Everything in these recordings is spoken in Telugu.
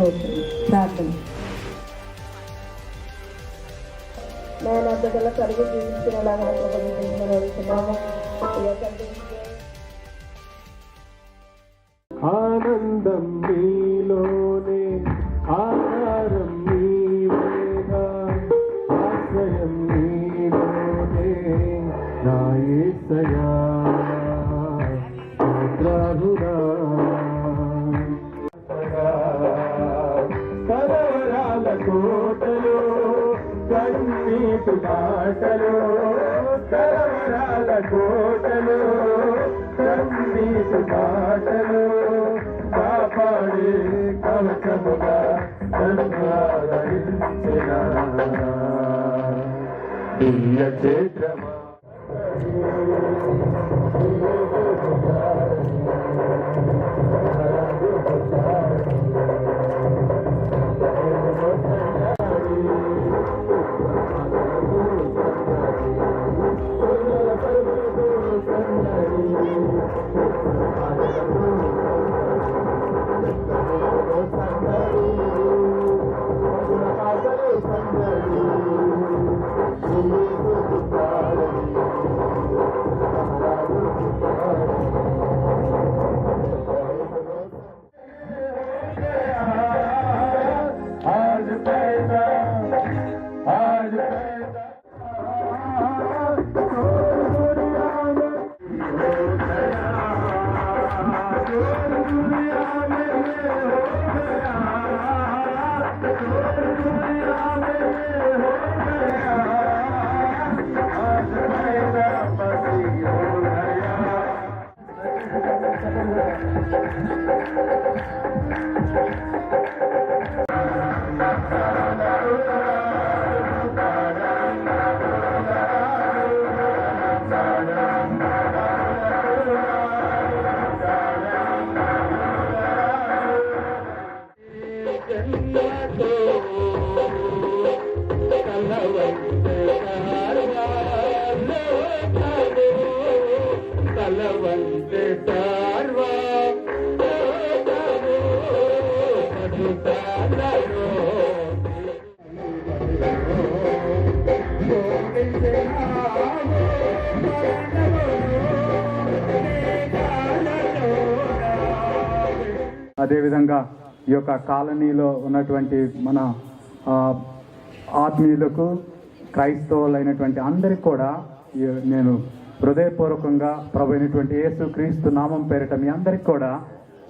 కోరుతున్నాను. ప్రార్థన. నేను బిడ్డల కడుగు జీవించినలాగా అడుగుతున్నాము. ఆనందం నీలోనే, ఆహారం నీవేగా, ఆశ్రయం నీలోనే నా యేసయ్యా. స్తోత్రాలురా కలవరాల కోటలో కన్నీటి మాటలు, కలవరాల కోటలు కన్నీటి మాటలు కాపాడే కవచముగా సంహారించిన దివ్య క్షేత్రమా. అదేవిధంగా ఈ యొక్క కాలనీలో ఉన్నటువంటి మన ఆత్మీయులకు, క్రైస్తవులైనటువంటి అందరికి కూడా నేను హృదయపూర్వకంగా ప్రభు అయినటువంటి యేసు క్రీస్తు నామం పేరిట మీ అందరికి కూడా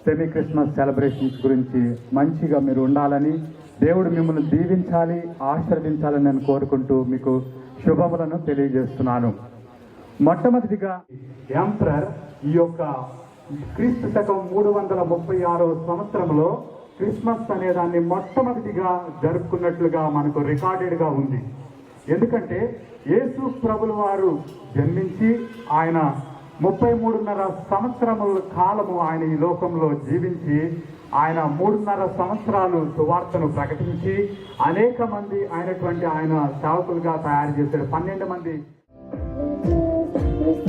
సెమీ క్రిస్మస్ సెలబ్రేషన్స్ గురించి మంచిగా మీరు ఉండాలని, దేవుడు మిమ్మల్ని దీవించాలి, ఆశీర్వదించాలని నేను కోరుకుంటూ మీకు శుభములను తెలియజేస్తున్నాను. మొట్టమొదటిగా ఎంపరర్ ఈ యొక్క క్రీస్తు శకం 336వ సంవత్సరంలో క్రిస్మస్ అనే దాన్ని మొట్టమొదటిగా జరుపుకున్నట్లుగా మనకు రికార్డెడ్గా ఉంది. ఎందుకంటే యేసు ప్రభుల వారు జన్మించి ఆయన 33.5 సంవత్సరముల కాలము ఆయన ఈ లోకంలో జీవించి ఆయన 3.5 సంవత్సరాలు సువార్తను ప్రకటించి అనేక మంది అయినటువంటి ఆయన సేవకులుగా తయారు చేశాడు. 12 మంది Thank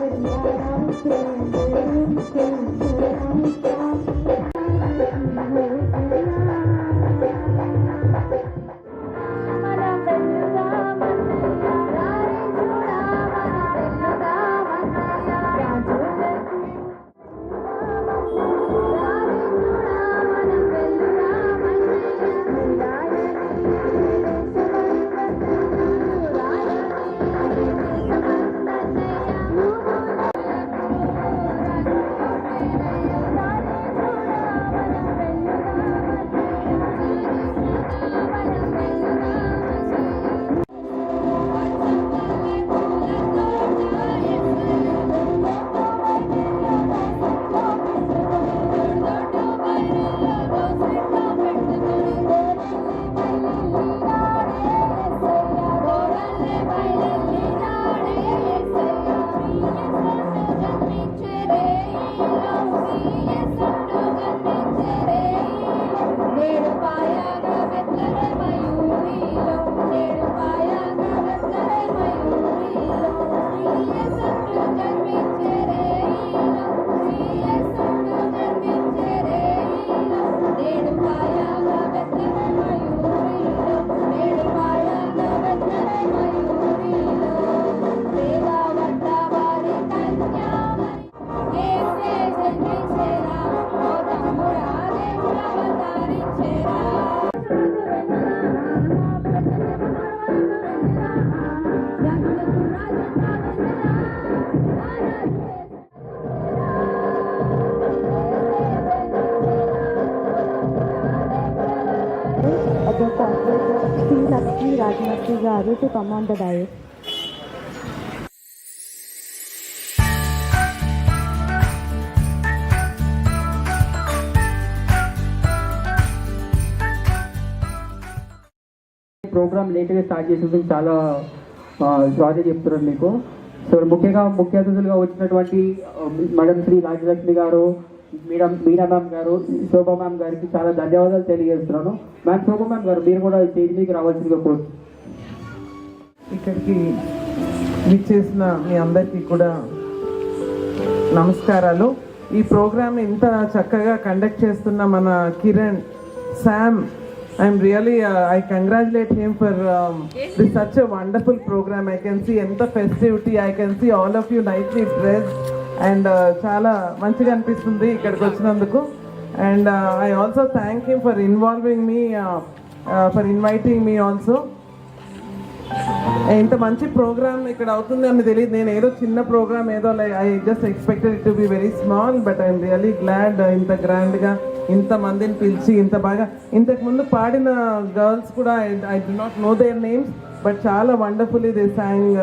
you. Bharti Garu to come on the dais. Program లేట్గా స్టార్ట్ చేసేందుకు చాలా సారీ చెప్తున్నాను మీకు. సో ముఖ్యంగా ముఖ్య అతిథులుగా వచ్చినటువంటి మేడం శ్రీ రాజలక్ష్మి గారు, మీనా మ్యామ్ గారు, శోభా మ్యామ్ గారికి చాలా ధన్యవాదాలు తెలియజేస్తున్నాను. మ్యామ్, శోభా మ్యామ్ గారు మీరు కూడా స్టేజ్ మీకు రావాల్సిందిగా కోరుతున్నాను. ఇక్కడికి విచ్చేసిన మీ అందరికీ కూడా నమస్కారాలు. ఈ ప్రోగ్రామ్ ఇంత చక్కగా కండక్ట్ చేస్తున్న మన Kiran, Sam, I'm really, I congratulate him for this such a wonderful program. I can see enta festivity, I can see all of you nicely dressed and చాలా మంచిగా అనిపిస్తుంది ఇక్కడికి వచ్చినందుకు. And I also thank him for involving me, for inviting me also. ఇంత మంచి ప్రోగ్రామ్ ఇక్కడ అవుతుంది అని తెలియదు. నేను ఏదో చిన్న ప్రోగ్రామ్ ఏదో I just expected it to be very small, but I'm really glad ఇంత గ్రాండ్గా ఇంత మందిని పిలిచి ఇంత బాగా. ఇంతకు ముందు పాడిన గర్ల్స్ కూడా I do not know their names, but చాలా wonderfully they sang.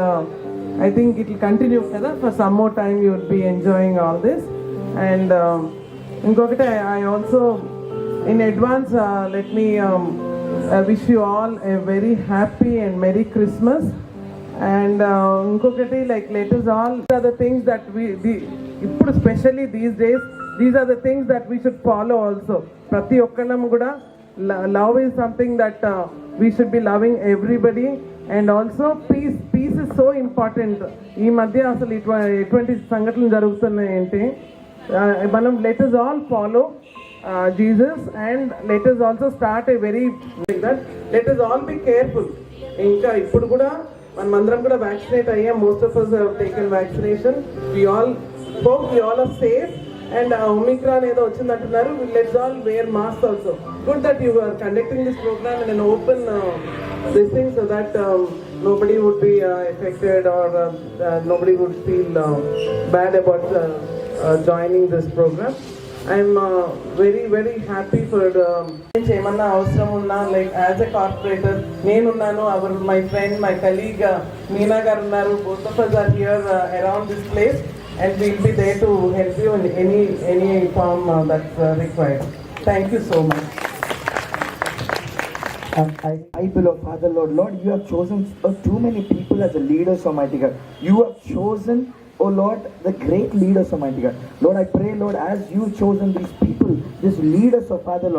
I think it will continue కదా for some more time. You will be enjoying all this. And ఇంకొకటి I also in advance let me wish you all a very happy and Merry Christmas. And inkokati, like, let us all, these are the things that ఇప్పుడు especially these days, these are the things that we should follow also. ప్రతి ఒక్కళ్ళం కూడా love is something that we should be loving everybody. And also peace is so important. ఈ మధ్య అసలు ఎటువంటి సంఘటనలు జరుగుతున్నాయి అంటే మనం let us all follow Jesus, and let us also start a very that let us all be careful. ఇంకా ఇప్పుడు కూడా మనమందరం కూడా వ్యాక్సినేట్ అయ్యాం. Most of us have taken vaccination. We all hope we all are safe. And Omicron ఏదో వచ్చిందంటున్నారు. Let's all wear masks also. Good that you are conducting this program in an open this thing, so that nobody would be affected, or nobody would feel bad about joining this program. I'm very, very happy for ఏమన్నా అవసరం ఉన్నా, లైక్ యాజ్ ఎ కార్పొరేటర్ నేనున్నాను, my friend, my colleague Meena గారు ఉన్నారు. Both of us are here around this place, and we'll be there to help you in any form that's required. Thank you so much. I beloved Father, Lord, you have chosen too many people as the leaders, Almighty God. You have chosen, oh Lord, the great leaders, Almighty God. Lord, I pray, Lord, as you've chosen these people, these leaders, oh Father,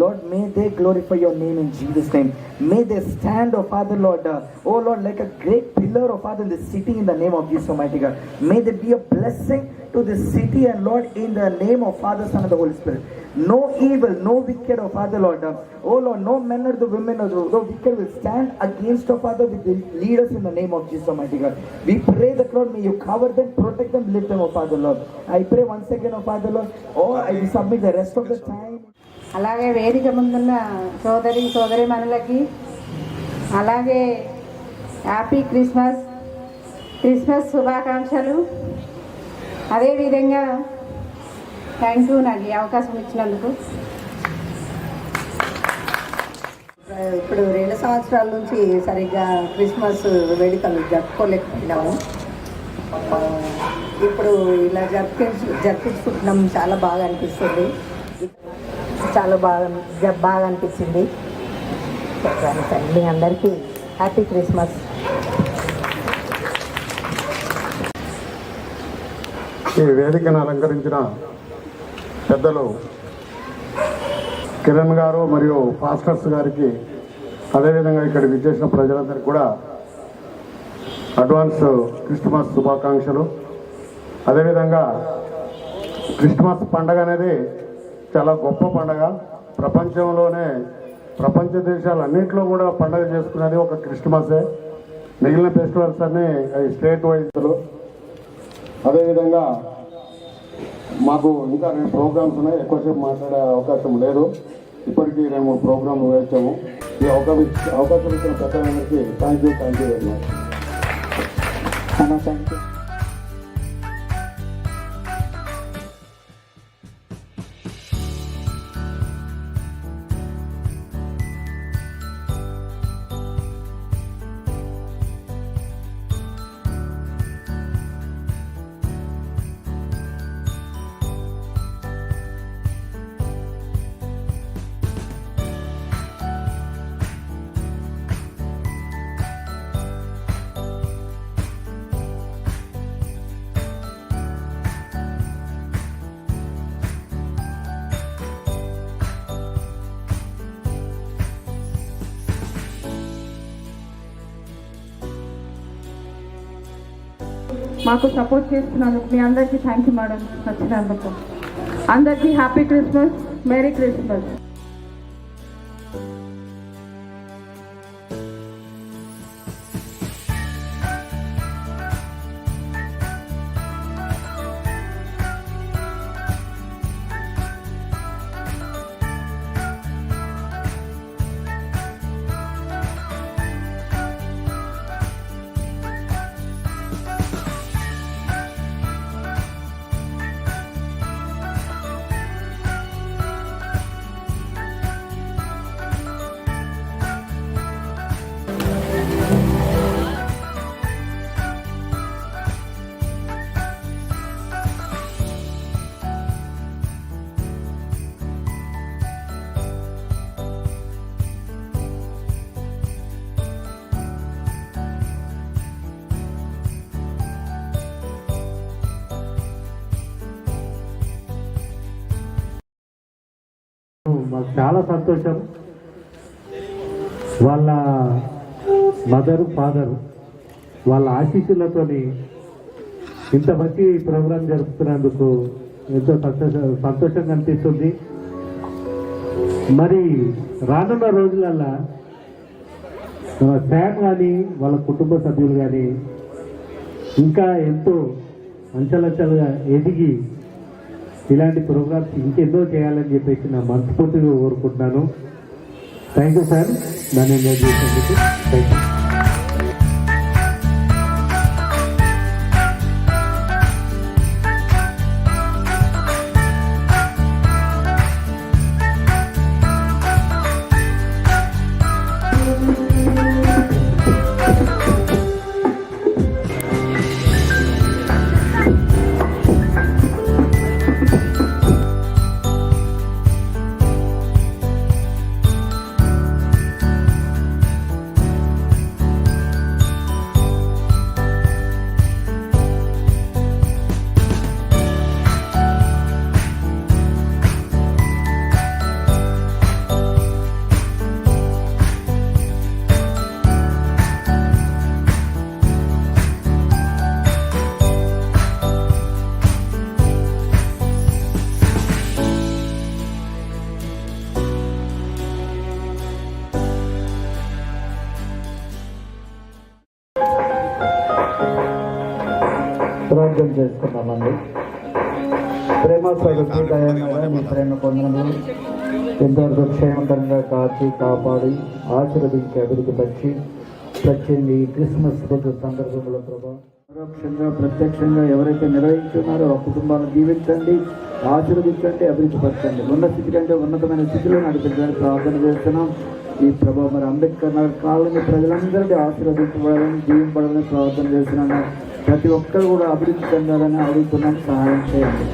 Lord, may they glorify your name in Jesus' name. May they stand, oh Father, Lord, oh Lord, like a great pillar, oh Father, in the city, in the name of Jesus, Almighty God. May they be a blessing to this city, and Lord, in the name of Father, Son, and the Holy Spirit. No evil, no wicked, oh Father, Lord, oh Lord, no men or the women or the wicked will stand against, oh Father, with the leaders in the name of Jesus, Almighty God. We pray that, Lord, may you cover them, protect them, lift them, oh Father, Lord. I pray once again, oh Father, Lord, I will submit the rest of the time. అలాగే వేదిక ముందున్న సోదరి మనులకి అలాగే హ్యాపీ క్రిస్మస్ శుభాకాంక్షలు. అదేవిధంగా థ్యాంక్ యూ నాకు ఈ అవకాశం ఇచ్చినందుకు. ఇప్పుడు 2 సంవత్సరాల నుంచి సరిగ్గా క్రిస్మస్ వేడుకలు జరుపుకోలేకపోయినాము. ఇప్పుడు ఇలా జరిపించుకుంటున్నాం. చాలా బాగా అనిపిస్తుంది. చాలా బాగా అనిపించింది. మీ అందరికీ హ్యాపీ క్రిస్మస్. ఈ వేదికను అలంకరించిన పెద్దలు కిరణ్ గారు మరియు పాస్టర్స్ గారికి, అదేవిధంగా ఇక్కడ విచ్చేసిన ప్రజలందరికీ కూడా అడ్వాన్స్ క్రిస్మస్ శుభాకాంక్షలు. అదేవిధంగా క్రిస్మస్ పండగ అనేది చాలా గొప్ప పండగ. ప్రపంచంలోనే ప్రపంచ దేశాలన్నింటిలో కూడా పండగ చేసుకునేది ఒక క్రిస్మసే. మిగిలిన ఫెస్టివల్స్ అన్నీ స్టేట్ వైజ్లో. అదేవిధంగా మాకు ఇంకా 2 ప్రోగ్రామ్స్ ఉన్నాయి. ఎక్కువసేపు మాట్లాడే అవకాశం లేదు. ఇప్పటికీ 2-3 ప్రోగ్రాంలు వేసాము. ఈ అవకాశం ఇచ్చిన పెద్దలందరికీ thank you very much. Thank you. మాకు సపోర్ట్ చేస్తున్నందుకు మీ అందరికీ థ్యాంక్ యూ మేడం. వచ్చినందుకు అందరికీ హ్యాపీ క్రిస్మస్, మేరీ క్రిస్మస్. మాకు చాలా సంతోషం. వాళ్ళ మదరు ఫాదరు వాళ్ళ ఆశీస్సులతోని ఇంత మంచి ప్రోగ్రాం జరుపుతున్నందుకు ఎంతో సంతోషంగా అనిపిస్తుంది. మరి రానున్న రోజులల్లో శామ్ కానీ వాళ్ళ కుటుంబ సభ్యులు కానీ ఇంకా ఎంతో అంచెలంచెలుగా ఎదిగి ఇలాంటి ప్రోగ్రామ్స్ ఇంకెన్నో చేయాలని చెప్పేసి నా మనస్ఫూర్తిగా కోరుకుంటున్నాను. థ్యాంక్ యూ సార్, నన్ను ఎంజాయ్ చేసేందుకు. Thank you. ప్రార్థన చేసుకున్నామండి. ప్రేమ స్వరూపి దయామయ మీ ప్రేమ కొందనలు ఎంతవరకు క్షేమకరంగా కాచి కాపాడి ఆశీర్వదించి అభివృద్ధి పరిచి ప్రత్యేకంగా ఈ క్రిస్మస్ రోజు సందర్భంలో ప్రభావ పరోక్షంగా ప్రత్యక్షంగా ఎవరైతే నిర్వహించున్నారో ఆ కుటుంబాలను దీవించండి, ఆశీర్వదించండి, అభివృద్ధి పరచండి. ఉన్న స్థితి కంటే ఉన్నతమైన స్థితిలో నడిపించడానికి ప్రార్థన చేస్తున్నాం. ఈ ప్రభావ మరి అంబేద్కర్ నగర్ కాలనీ ప్రజలందరినీ ఆశీర్వదించబడాలని, దీవింపడాలని ప్రార్థన చేస్తున్నాను. ప్రతి ఒక్కరు కూడా అభివృద్ధి చెందాలని అడుగుతున్నాం. సహాయం చేయండి.